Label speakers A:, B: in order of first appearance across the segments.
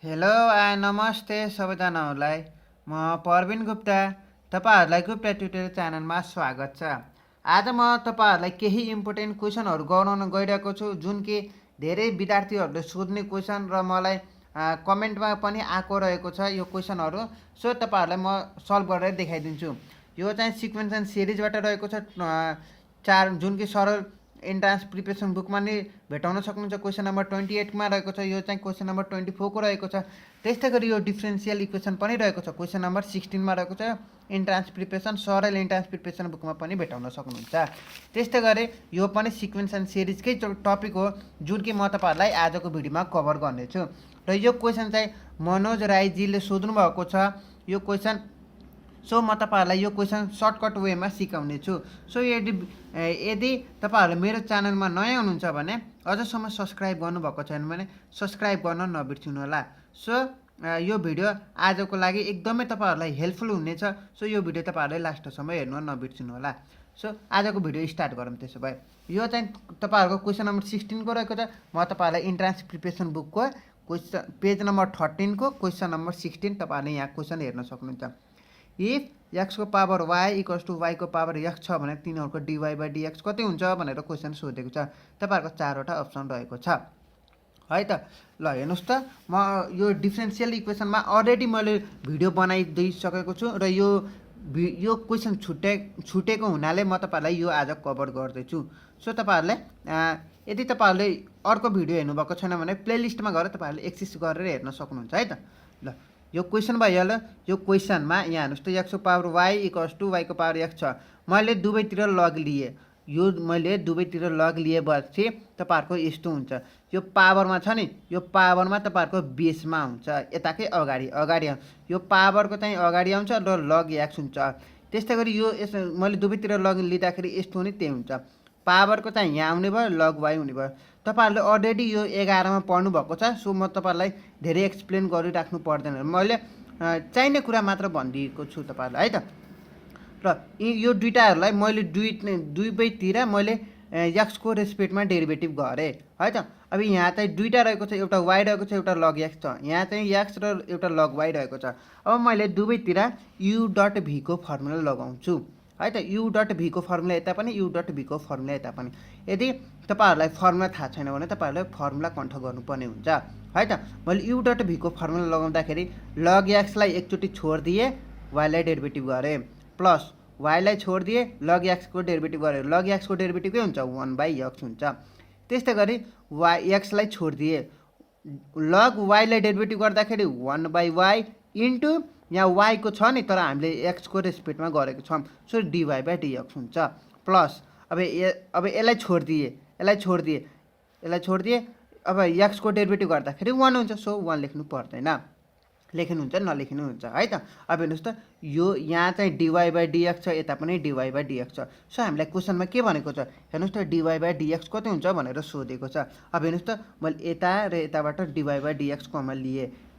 A: Hello नमस्ते सबैजनाहरूलाई। म प्रवीण गुप्ता, तपाईँहरूलाई गुप्ता ट्युटोरियल च्यानलमा स्वागत छ। आज म तपाईँहरूलाई केही इम्पोर्टेन्ट क्वेसनहरू गराउन गइरहेको छु, जुन कि धेरै विद्यार्थीहरूले सोध्ने क्वेसन र मलाई कमेन्टमा पनि आएको रहेको छ यो क्वेसनहरू। सो तपाईँहरूलाई म सल्भ गरेर देखाइदिन्छु। यो चाहिँ सिक्वेन्स एन्ड सिरिजबाट रहेको छ, चार, जुन कि सरल एन्ट्रान्स प्रिपरेसन बुकमा नि भेटाउन सक्नुहुन्छ। क्वेसन नम्बर 28मा रहेको छ, यो चाहिँ क्वेसन नम्बर 24 को रहेको छ। त्यस्तै गरी यो डिफ्रेन्सियल इक्वेसन पनि रहेको छ, क्वेसन नम्बर 16मा रहेको छ। एन्ट्रान्स प्रिपरेसन सरल एन्ट्रान्स प्रिपरेसन बुकमा पनि भेटाउन सक्नुहुन्छ। त्यस्तै गरी यो पनि सिक्वेन्स एन्ड सिरिजकै टपिक हो, जुन कि म तपाईँहरूलाई आजको भिडियोमा कभर गर्नेछु। र यो क्वेसन चाहिँ मनोज राईजीले सोध्नु भएको छ यो क्वेसन। सो म तपाईँहरूलाई यो क्वेसन सर्टकट वेमा सिकाउने छु। सो यदि तपाईँहरू मेरो च्यानलमा नयाँ हुनुहुन्छ भने अझसम्म सब्सक्राइब गर्नुभएको छैन भने सब्सक्राइब गर्न नबिर्सिनु होला। सो यो भिडियो आजको लागि एकदमै तपाईँहरूलाई हेल्पफुल हुनेछ। सो यो भिडियो तपाईँहरूले लास्टसम्म हेर्नु नबिर्सिनु होला। सो आजको भिडियो स्टार्ट गरौँ। त्यसो भए यो चाहिँ तपाईँहरूको क्वेसन नम्बर 16 को रहेको छ। म तपाईँहरूलाई इन्ट्रान्स प्रिपरेसन बुकको क्वेसन पेज नम्बर 13 को क्वेसन नम्बर 16 तपाईँहरूले यहाँ क्वेसन हेर्न सक्नुहुन्छ। इफ एक्स को power Y equals to y को पावर एक्स छ भने तिनीहरूको डिवाई बाई डिएक्स कति हुन्छ भनेर क्वेसन सोधेको छ। तपाईँहरूको 4वटा अप्सन रहेको छ है त। ल हेर्नुहोस् त, म यो डिफ्रेन्सियल इक्वेसनमा अलरेडी मैले भिडियो बनाइदिइसकेको छु र यो क्वेसन छुटेको हुनाले म तपाईँहरूलाई यो आज कभर गर्दैछु। सो तपाईँहरूले यदि तपाईँहरूले अर्को भिडियो हेर्नुभएको छैन भने प्लेलिस्टमा गएर तपाईँहरूले एक्सेस गरेर हेर्न सक्नुहुन्छ है त। ल यो क्वेसन भइहाल्यो। यो क्वेसनमा यहाँ हेर्नुहोस् त, एक्स को power Y equals to y को पावर एक्स छ। मैले दुवैतिर लग लिएँ। यो मैले दुवैतिर लग लिएपछि तपाईँहरूको यस्तो हुन्छ। यो पावरमा छ नि, यो पावरमा तपाईँहरूको बेसमा हुन्छ, यताकै अगाडि यो पावरको चाहिँ अगाडि आउँछ र लग एक्स हुन्छ। त्यस्तै गरी यो मैले दुवैतिर लग लिँदाखेरि यस्तो हुने त्यही हुन्छ। पावरको चाहिँ यहाँ आउने भयो, लग वाई हुने भयो। तपाईँहरूले अलरेडी यो 11मा पढ्नु भएको छ। सो म तपाईँलाई धेरै एक्सप्लेन गरिराख्नु पर्दैन, मैले चाहिने कुरा मात्र भनिदिएको छु तपाईँहरूलाई है त। र यो दुइटाहरूलाई मैले दुवैतिर मैले एक्सको रेस्पेक्टमा डेरिभेटिभ गरेँ है त। अब यहाँ चाहिँ दुईवटा रहेको छ, एउटा वाई रहेको छ, एउटा लग एक्स छ। यहाँ चाहिँ एक्स र एउटा लग वाई रहेको छ। अब मैले दुवैतिर यु डट भीको फर्मुला लगाउँछु है त। यु डट भीको फर्मुला यता पनि, यु डट भीको फर्मुला यता पनि। यदि तपाईँहरूलाई फर्मुला थाहा छैन भने तपाईँहरूले फर्मुला कन्ठ गर्नुपर्ने हुन्छ है त। मैले यु डट भीको फर्मुला लगाउँदाखेरि लग एक्सलाई एकचोटि छोडिदिएँ, वाईलाई डेरिभेटिभ गरेँ, प्लस वाईलाई छोडिदिएँ, लग एक्सको डेरिभेटिभ गरेँ। लग एक्सको डेरिभेटिभ के हुन्छ? 1/x हुन्छ। त्यस्तै गरी वाई एक्सलाई छोडिदिएँ, लग वाईलाई डेरिभेटिभ गर्दाखेरि 1/y इन्टु यहाँ वाईको छ नि, तर हामीले एक्सको रेस्पेक्टमा गरेको छौँ, सो डिवाई बाई डिएक्स हुन्छ। प्लस अब यसलाई छोडिदिए अब एक्सको डेरिभेटिभ गर्दाखेरि 1 हुन्छ। सो 1 लेख्नु पर्दैन, लेख्नुहुन्छ नलेख्नुहुन्छ है त। अब हेर्नुहोस् त, यो यहाँ चाहिँ डिवाई बाई डिएक्स छ, यता पनि डिवाई बाई डिएक्स छ। सो हामीलाई क्वेसनमा के भनेको छ हेर्नुहोस् त, डिवाई बाई डिएक्स कति हुन्छ भनेर सोधेको छ। अब हेर्नुहोस् त, मैले यता र यताबाट डिवाई बाई डिएक्स कमन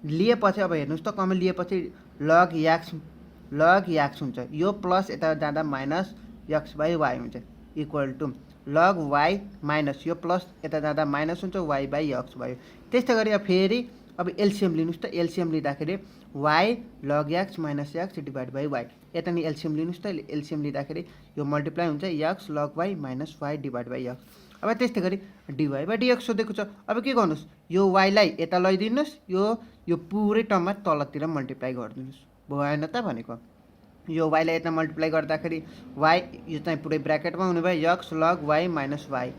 A: लिएपछि अब हेर्नुहोस् त, कमन लिएपछि लग एक्स हुन्छ। यो प्लस यता जाँदा माइनस एक्स बाई वाई हुन्छ, equal to log Y minus यो प्लस यता जाँदा माइनस हुन्छ, वाई बाई एक्स भयो। त्यस्तै गरी अब फेरि अब एलसिएम लिनुहोस् त, एलसिएम लिँदाखेरि y log x minus x divide by y. यता नि एलसिएम लिनुहोस् त, एलसिएम लिँदाखेरि यो मल्टिप्लाई हुन्छ, x log Y minus y divide by x. अब त्यस्तै गरी डिवाई बाई डिएक्स सोधेको छ। अब के गर्नुहोस्, यो वाईलाई यता लैदिनुहोस्, यो पुरै टर्ममा तलतिर मल्टिप्लाई गरिदिनुहोस्, भएन त भनेको। यो वाईलाई यता मल्टिप्लाई गर्दाखेरि वाई यो चाहिँ पुरै ब्राकेटमा हुने भयो, x log Y minus Y,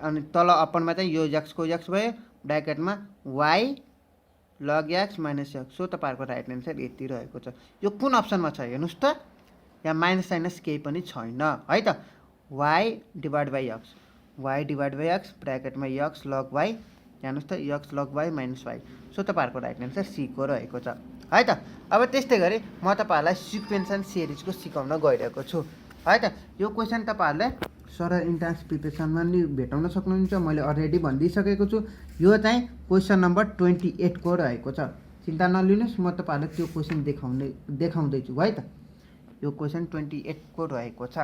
A: अनि तल अपनमा चाहिँ यो एक्सको एक्स भयो, ब्राकेटमा Y log x minus x. So तपाईँहरूको राइट एन्सर यति रहेको छ। यो कुन अप्सनमा छ हेर्नुहोस् त, यहाँ माइनस साइनस केही पनि छैन है त। वाई डिभाइड बाई एक्स ब्राकेटमा एक्स लग वाई, हेर्नुहोस् त, X log Y minus Y. So तपाईँहरूको राइट एन्सर सीको रहेको छ है त। अब त्यस्तै गरी म तपाईँहरूलाई सिक्वेन्स एन्ड सिरिजको सिकाउन गइरहेको छु है त। यो क्वेसन तपाईँहरूले सरल इन्ट्रान्स प्रिपरेसनमा नि भेटाउन सक्नुहुन्छ, मैले अलरेडी भनिदिइसकेको छु। यो चाहिँ क्वेसन नम्बर 28 को रहेको छ। चिन्ता नलिनुहोस्, म तपाईँहरूलाई त्यो क्वेसन देखाउँदैछु है त। यो क्वेसन 28 को रहेको छ,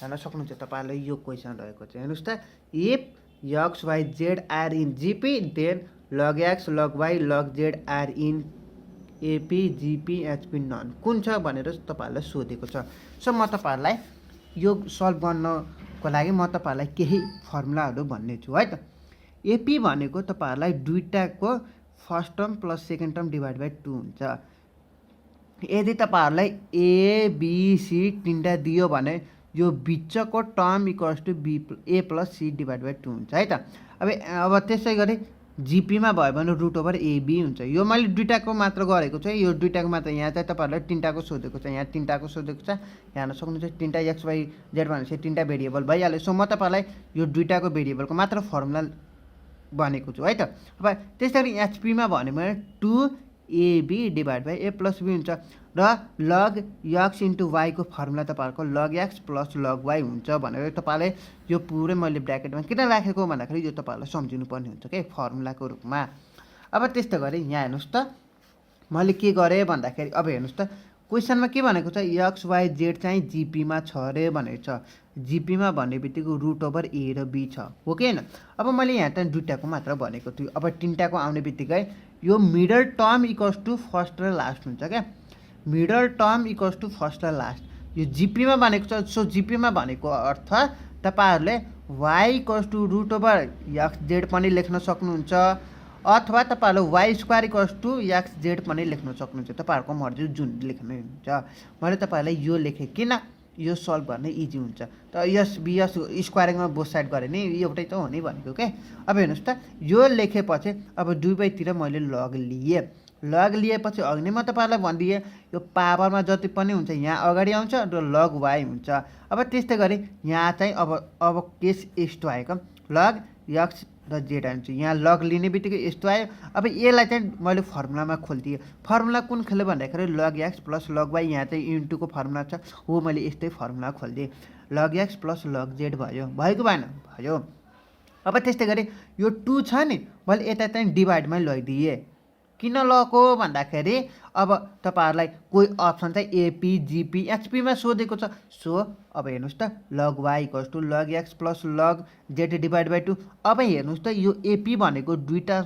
A: हेर्न सक्नुहुन्छ तपाईँहरूले। यो क्वेसन रहेको छ, हेर्नुहोस् त, if x Y Z are in GP then log x log y log z are in AP GP HP none कुन छ भनेर तपाईँहरूलाई सोधेको छ। सो म तपाईँहरूलाई यो सल्भ गर्नको लागि म तपाईँहरूलाई केही फर्मुलाहरू भन्ने छु है त। एपी भनेको तपाईँहरूलाई दुईटाको first term plus second term divide by 2 हुन्छ। यदि तपाईँहरूलाई एबिसी तिनवटा दियो भने यो बिचको term equals to a plus c divide by 2 हुन्छ है त। अब त्यसै गरी जिपीमा भयो भने रुट ओभर एबी हुन्छ। यो मैले दुईटाको मात्र गरेको छु, यो दुईटाको मात्र। यहाँ चाहिँ तपाईँहरूलाई तिनटाको सोधेको छ, यहाँ तिनटाको सोधेको छ, यहाँ सक्नुहुन्छ तिनटा एक्स वाई जेड भनेपछि तिनटा भेरिएबल भइहाल्यो। सो म तपाईँलाई यो दुईटाको भेरिएबलको मात्र फर्मुला भनेको छु है त। अब त्यस्तै गरी एचपीमा भन्यो भने 2ab divide by A plus b हुन्छ र लग एक्स इन्टु वाईको फर्मुला तपाईँहरूको log x plus log y हुन्छ भनेर तपाईँले यो पुरै मैले ब्र्याकेटमा किन राखेको भन्दाखेरि यो तपाईँहरूलाई सम्झिनु पर्ने हुन्छ क्या फर्मुलाको रूपमा। अब त्यस्तै गरी यहाँ हेर्नुहोस् त मैले के गरेँ भन्दाखेरि अब हेर्नुहोस् त क्वेसनमा के भनेको छ एक्स वाई जेड चाहिँ जिपीमा छ अरे भनेको छ। जिपीमा भन्ने बित्तिकै रुट ओभर ए र बी छ हो कि होइन। अब मैले यहाँ त दुईटाको मात्र भनेको थिएँ। अब तिनटाको आउने बित्तिकै यो middle term equals to first र लास्ट हुन्छ क्या। Middle term equals to first र लास्ट यो जिपीमा भनेको छ। सो जिपीमा भनेको अर्थ तपाईँहरूले y equals to root over x z पनि लेख्न सक्नुहुन्छ अथवा तपाईँहरूले y square equals to x z पनि लेख्न सक्नुहुन्छ। तपाईँहरूको मर्जी जुन लेख्नुहुन्छ। मैले तपाईँहरूलाई यो लेखेँ किन यो सल्भ गर्न इजी हुन्छ। त यस बिएस स्क्वायरिङमा बोथ साइड गरेँ नि एउटै त हो नि भनेको क्या। अब हेर्नुहोस् त यो लेखेपछि अब 2/3 मैले लग लिएँ। लग लिएपछि अघि नै म तपाईँहरूलाई भनिदिएँ यो पावरमा जति पनि हुन्छ यहाँ अगाडि आउँछ र लग वाई हुन्छ। अब त्यस्तै गरी यहाँ चाहिँ अब केस यस्तो आएको लग एक्स र जेड आउँछ। यहाँ लग लिने बित्तिकै यस्तो आयो। अब यसलाई चाहिँ मैले फर्मुलामा खोलिदिएँ। फर्मुला कुन खेल्यो भन्दाखेरि लग एक्स प्लस लग वाई यहाँ चाहिँ इन्टुको फर्मुला छ हो। मैले यस्तै फर्मुला खोलिदिएँ। लग एक्स प्लस लग जेड भयो भएको भएन भयो। अब त्यस्तै गरी यो 2 छ नि मैले यता चाहिँ डिभाइडमै लैदिएँ। किन लको भन्दाखेरि अब तपाईँहरूलाई कोही अप्सन चाहिँ एपी जिपी एचपीमा सोधेको छ। सो अब हेर्नुहोस् त log Y equals to log x plus log Z divide by 2। अब हेर्नुहोस् त यो एपी भनेको दुईटा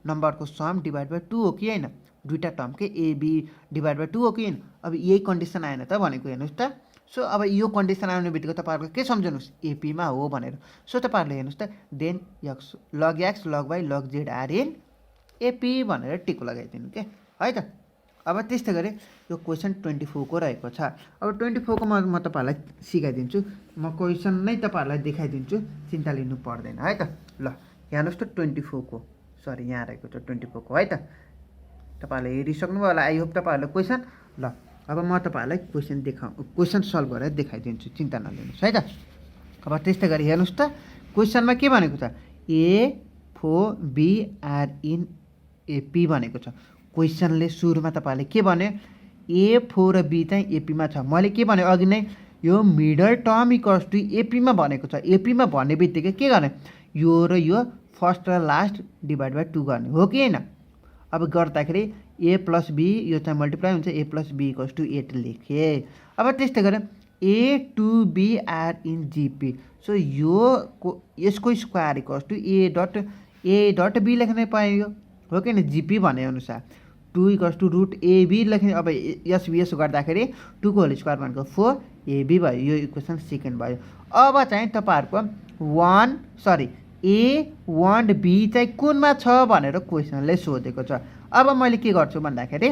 A: नम्बरको सम डिभाइड बाई 2 हो कि होइन। दुईटा टर्मकै एबी डिभाइड बाई 2 हो कि होइन। अब यही कन्डिसन आएन त भनेको हेर्नुहोस् त। सो अब यो कन्डिसन आउने बित्तिकै तपाईँहरूको के सम्झनुहोस् एपीमा हो भनेर। सो तपाईँहरूले हेर्नुहोस् त then x log y log z are in AP भनेर टिक लगाइदिनु के है त। अब त्यस्तै गरी यो क्वेसन 24 को रहेको छ। अब 24 को म तपाईँहरूलाई सिकाइदिन्छु। म क्वेसन नै तपाईँहरूलाई देखाइदिन्छु, चिन्ता लिनु पर्दैन है त। ल हेर्नुहोस् त 24 को सरी यहाँ रहेको छ 24 को है त। तपाईँहरूले हेरिसक्नुभयो होला आई होप तपाईँहरूले क्वेसन। ल अब म तपाईँहरूलाई क्वेसन सल्भ गरेर देखाइदिन्छु, चिन्ता नलिनुहोस् है त। अब त्यस्तै गरी हेर्नुहोस् त क्वेसनमा के भनेको छ A4B आर इन एपी भनेको छ। क्वेसनले सुरुमा तपाईँहरूले के भन्यो A4 र B चाहिँ एपीमा छ। मैले के भने अघि नै यो मिडल टर्म इक्वल्स टु एपीमा भनेको छ। एपीमा भन्ने बित्तिकै के गर्ने यो र यो फर्स्ट र लास्ट डिभाइड बाई 2 गर्ने हो कि होइन। अब गर्दाखेरि ए प्लस बी यो चाहिँ मल्टिप्लाई हुन्छ A plus B equals to 8 लेखेँ। अब त्यस्तै गरेर A2B are in GP. So यसको square equals to A dot B लेख्ने पाइयो हो कि होइन। जिपी भनेअनुसार 2 इक्वल्स टु रुट एबी लेख्ने। अब एसबिएस गर्दाखेरि 2 को होल स्क्वायर भनेको 4 एबी भयो। यो इक्वेसन सेकेन्ड भयो। अब चाहिँ तपाईँहरूको A1B चाहिँ कुनमा छ भनेर क्वेसनले सोधेको छ। अब मैले के गर्छु भन्दाखेरि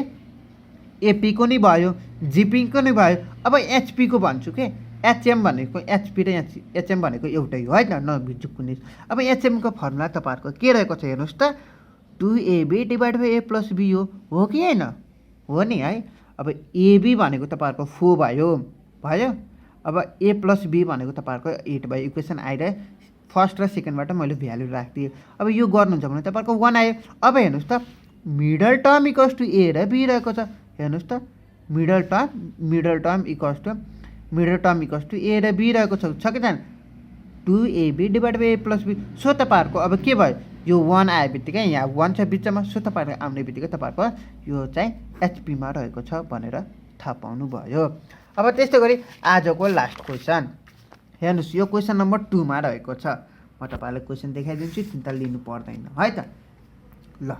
A: एपीको नि भयो जिपीको नि भयो। अब एचपीको भन्छु के एचएम भनेको एचपी र एचएम भनेको एउटै हो होइन नबिजुक्कुने। अब एचएमको फर्मुला तपाईँहरूको के रहेको छ हेर्नुहोस् त 2AB divide by A plus b हो कि होइन हो नि है। अब एबी भनेको तपाईँहरूको 4 भयो। अब ए प्लस बी भनेको तपाईँहरूको 8 भयो। इक्वेसन आइरह्यो फर्स्ट र सेकेन्डबाट मैले भ्यालु राखिदिएँ। अब यो गर्नुहुन्छ भने तपाईँहरूको 1 आयो। अब हेर्नुहोस् त middle term equals to a र बी रहेको छ। हेर्नुहोस् त middle term equals to a र बी रहेको छ कि छैन 2AB divide by A plus b. So तपाईँहरूको अब के भयो यो 1 आए बित्तिकै यहाँ 1 छ बिचमा। सो तपाईँहरूको आउने बित्तिकै तपाईँहरूको यो चाहिँ एचपीमा रहेको छ भनेर थाहा पाउनु भयो। अब त्यस्तै गरी आजको लास्ट क्वेसन हेर्नुहोस् यो क्वेसन नम्बर 2 मा रहेको छ। म तपाईँहरूलाई क्वेसन देखाइदिन्छु, चिन्ता लिनु पर्दैन है त। ल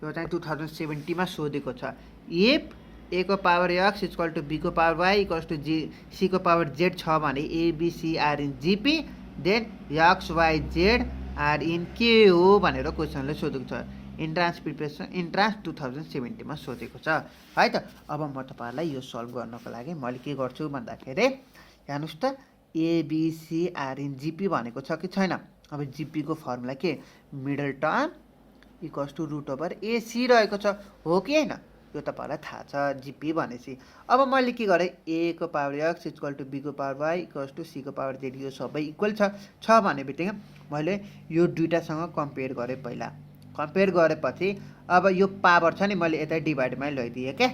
A: यो चाहिँ 2070मा सोधेको छ। इफ ए को power X equal to B को power Y equals to C को पावर जेड छ भने ABC are in GP then X Y Z are in के हो भनेर क्वेसनले सोधेको छ। इन्ट्रान्स 2070मा सोधेको छ है त। अब म तपाईँहरूलाई यो सल्भ गर्नको लागि मैले के गर्छु भन्दाखेरि हेर्नुहोस् त, एबिसी आर इन जिपी भनेको छ कि छैन। अब जिपीको फर्मुला के, middle term equals to root over AC रहेको छ, हो कि होइन? यो तपाईँलाई थाहा छ जिपी भनेपछि। अब मैले के गरेँ, ए को power X equal to B को power Y equals to C को पावर जेड, यो सबै इक्वल छ भने बित्तिकै मैले यो दुइटासँग कम्पेयर गरेँ। पहिला कम्पेयर गरेपछि अब यो पावर छ नि, मैले यता डिभाइडमै ल्याइदिएँ क्या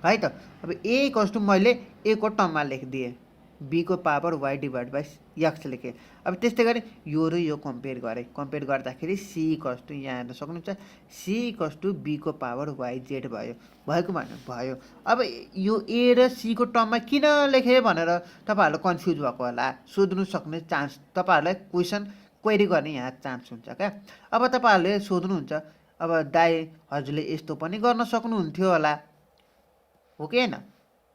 A: है त। अब ए इक्वल्स टु मैले ए को टर्ममा लेखिदिएँ, बी को power Y divide by X लेखेँ। अब त्यस्तै गरी यो र यो कम्पेयर गरेँ। कम्पेयर गर्दाखेरि सी इक्वल्स टु, यहाँ हेर्न सक्नुहुन्छ, सी इक्वल्स टु बी को पावर वाई जेड भयो, भएको भयो। अब यो ए र सी को टर्ममा किन लेखेँ भनेर तपाईँहरूलाई कन्फ्युज भएको होला, सोध्नु सक्ने चान्स, तपाईँहरूलाई क्वेसन क्वेरी गर्ने यहाँ चान्स हुन्छ क्या। अब तपाईँहरूले सोध्नुहुन्छ, अब दाइ हजुरले यस्तो पनि गर्न सक्नुहुन्थ्यो होला, हो कि होइन?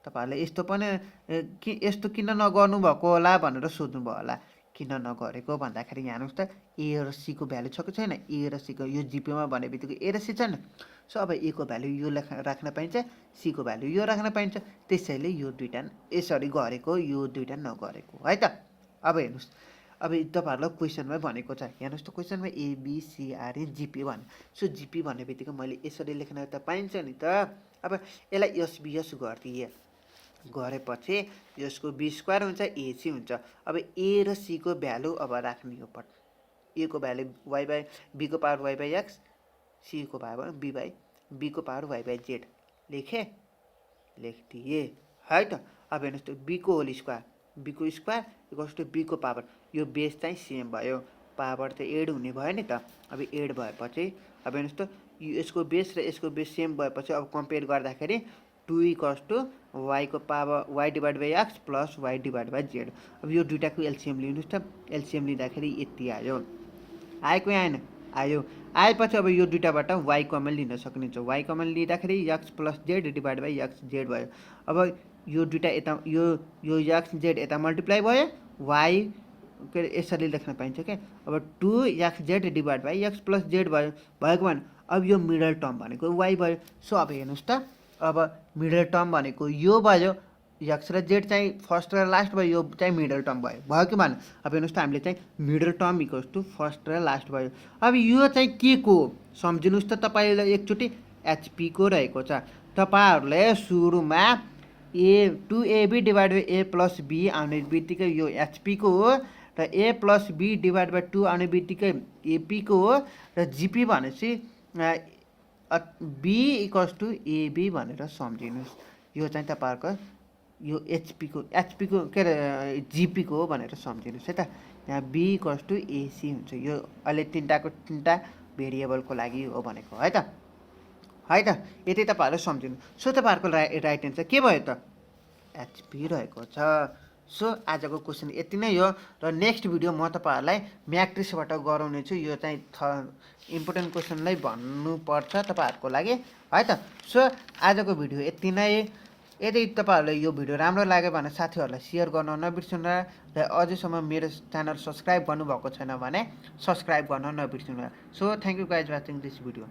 A: तपाईँहरूले यस्तो पनि यस्तो किन नगर्नु भएको होला भनेर सोध्नुभयो होला। किन नगरेको भन्दाखेरि यहाँ हेर्नुहोस् त, ए र सीको भ्यालु छ कि छैन। ए र सीको यो जिपीमा भने बित्तिकै ए र सी छैन। सो अब ए को भ्यालु यो राख्न पाइन्छ, सीको भ्यालु यो राख्न पाइन्छ, त्यसैले यो दुइटा यसरी गरेको, यो दुइटा नगरेको है त। अब हेर्नुहोस्, अब तपाईँहरूलाई क्वेसनमै भनेको छ, हेर्नुहोस् त क्वेसनमा एबिसिआरए जिपी भने। सो जिपी भन्ने बित्तिकै मैले यसरी लेख्न त पाइन्छ नि त। अब यसलाई एसबिएस गरिदिएँ, गरेपछि यसको बी स्क्वायर हुन्छ, एसी हुन्छ। अब ए र सी को भ्यालु अब राख्ने हो पट, ए को भ्यालु वाई बाई बी को power Y by X, C को पावर बी को पावर वाई बाई जेड लेखिदिए है त। अब हेर्नुहोस् त, बी को होल स्क्वायर, बी को स्क्वायर इक्वल्स टु बी को पावर, यो बेस चाहिँ सेम भयो, पावर त एड हुने भयो नि त। अब एड भएपछि अब हेर्नुहोस् त, यसको बेस र यसको बेस सेम भएपछि अब कम्पेयर गर्दाखेरि 2 इक्वल्स टु वाई को power Y divide by X plus Y divide by Z. अब यो दुइटाको एलसिएम लिनुहोस् त, एलसिएम लिँदाखेरि यति आयो, आएको आएन, आयो। आएपछि अब यो दुइटाबाट वाई कमन लिन सक्नुहुन्छ, वाई कमन लिँदाखेरि x plus Z divide by x Z भयो। अब यो दुइटा यता यो एक्स जेड यता मल्टिप्लाई भयो, वाई के अरे यसरी लेख्न पाइन्छ क्या। अब 2 x Z divide by X plus Z भयो, भएको भने अब यो मिडल टर्म भनेको वाई भयो। सो अब हेर्नुहोस् त, अब मिडल टर्म भनेको यो भयो, एक्स र जेड चाहिँ फर्स्ट र लास्ट भयो, यो चाहिँ मिडल टर्म भयो कि भएन। अब हेर्नुहोस् त, हामीले चाहिँ middle term equals to first र लास्ट भयो। अब यो चाहिँ के को सम्झिनुहोस् त, तपाईँलाई एकचोटि एचपीको रहेको छ। तपाईँहरूले सुरुमा A divide by A plus B आउने बित्तिकै यो एचपीको हो, र A plus B divide by 2 आउने बित्तिकै एपीको हो, र जिपी भनेपछि बी इक्वल्स टु एबी भनेर सम्झिनुहोस्। यो चाहिँ तपाईँहरूको यो एचपीको के अरे जिपीको हो भनेर सम्झिनुहोस् है त। यहाँ बी इक्वल्स टु एसी हुन्छ, यो अहिले तिनवटा भेरिएबलको लागि हो भनेको है त, है त। यति तपाईँहरूले सम्झिनु। सो तपाईँहरूको राइट एन्सर के भयो त, एचपी रहेको छ। सो आजको क्वेसन यति नै हो, र नेक्स्ट भिडियो म तपाईँहरूलाई म्याट्रिक्सबाट गराउने छु। यो चाहिँ इम्पोर्टेन्ट क्वेसनलाई भन्नुपर्छ तपाईँहरूको लागि है त। सो आजको भिडियो यति नै। यदि तपाईँहरूलाई यो भिडियो राम्रो लाग्यो भने साथीहरूलाई सेयर गर्न नबिर्सनु, र अझैसम्म मेरो च्यानल सब्सक्राइब गर्नुभएको छैन भने सब्सक्राइब गर्न नबिर्सनु। So thank you guys watching this video.